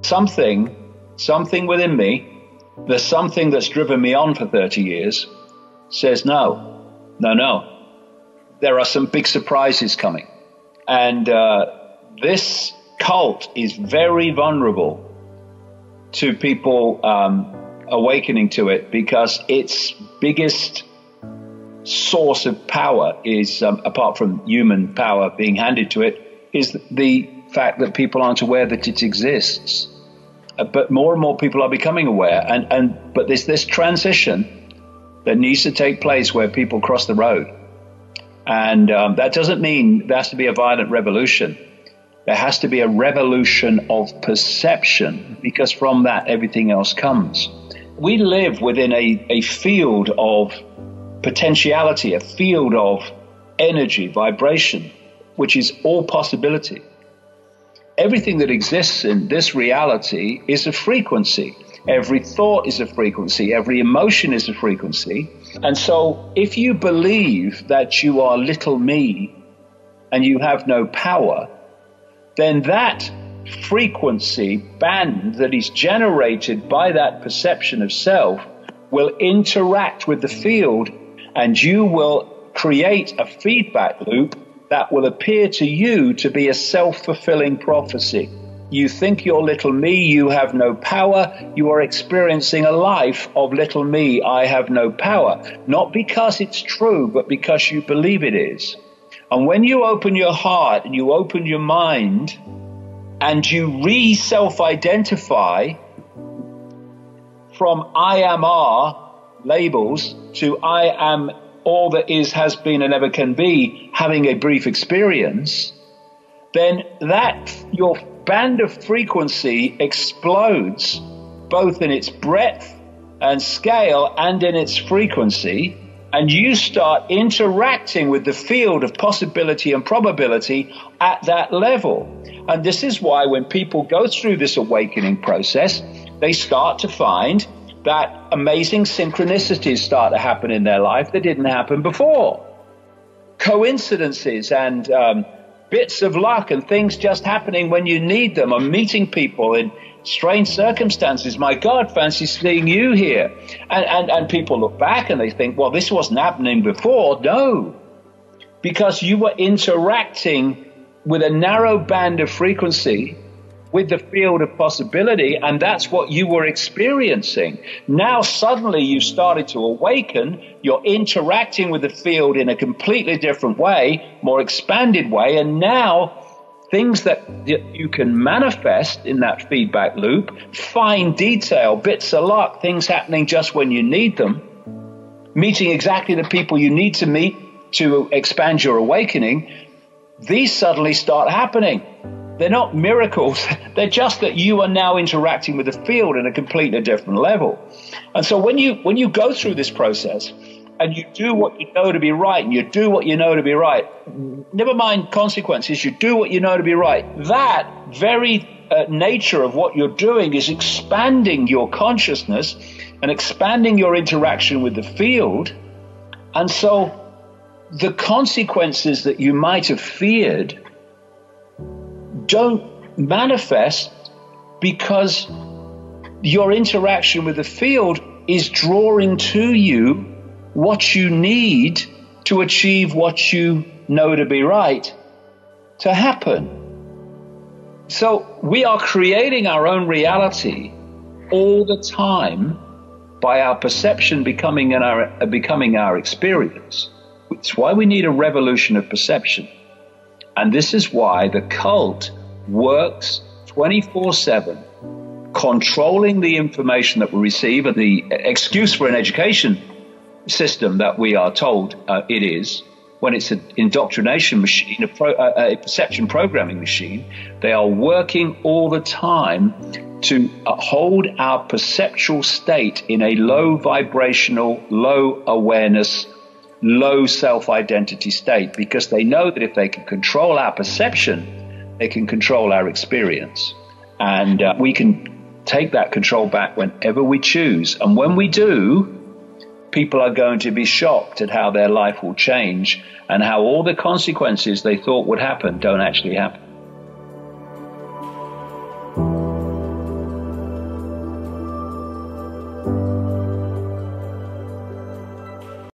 something within me, the something that's driven me on for 30 years, says no. There are some big surprises coming. And this cult is very vulnerable to people awakening to it, because its biggest source of power is, apart from human power being handed to it, is the fact that people aren't aware that it exists. But more and more people are becoming aware. But there's this transition that needs to take place where people cross the road. And that doesn't mean there has to be a violent revolution. There has to be a revolution of perception, because from that everything else comes. We live within a field of potentiality, a field of energy, vibration, which is all possibility. Everything that exists in this reality is a frequency. Every thought is a frequency. Every emotion is a frequency. And so if you believe that you are little me and you have no power, then that frequency band that is generated by that perception of self will interact with the field, and you will create a feedback loop that will appear to you to be a self-fulfilling prophecy. You think you're little me, you have no power, you are experiencing a life of little me, I have no power. Not because it's true, but because you believe it is. And when you open your heart and you open your mind and you re-self-identify from I am are labels to I am all that is, has been, and ever can be, having a brief experience, then that your band of frequency explodes both in its breadth and scale and in its frequency, and you start interacting with the field of possibility and probability at that level. And this is why when people go through this awakening process, they start to find that amazing synchronicities start to happen in their life that didn't happen before. Coincidences and bits of luck and things just happening when you need them, or meeting people in strange circumstances. My God, fancy seeing you here. And people look back and they think, well, this wasn't happening before. No, because you were interacting with a narrow band of frequency with the field of possibility, and that's what you were experiencing. Now suddenly you started to awaken, you're interacting with the field in a completely different way, more expanded way, and now things that you can manifest in that feedback loop, fine detail, bits of luck, things happening just when you need them, meeting exactly the people you need to meet to expand your awakening, these suddenly start happening. They're not miracles. They're just that you are now interacting with the field at a completely different level. And so when you go through this process and you do what you know to be right, and you do what you know to be right, never mind consequences, you do what you know to be right, that very nature of what you're doing is expanding your consciousness and expanding your interaction with the field. And so the consequences that you might have feared don't manifest, because your interaction with the field is drawing to you what you need to achieve what you know to be right to happen. So we are creating our own reality all the time by our perception becoming our experience. It's why we need a revolution of perception. And this is why the cult works 24/7, controlling the information that we receive, and the excuse for an education system that we are told it is, when it's an indoctrination machine, a perception programming machine. They are working all the time to hold our perceptual state in a low vibrational, low awareness, low self-identity state, because they know that if they can control our perception, they can control our experience. And we can take that control back whenever we choose. And when we do, people are going to be shocked at how their life will change and how all the consequences they thought would happen don't actually happen.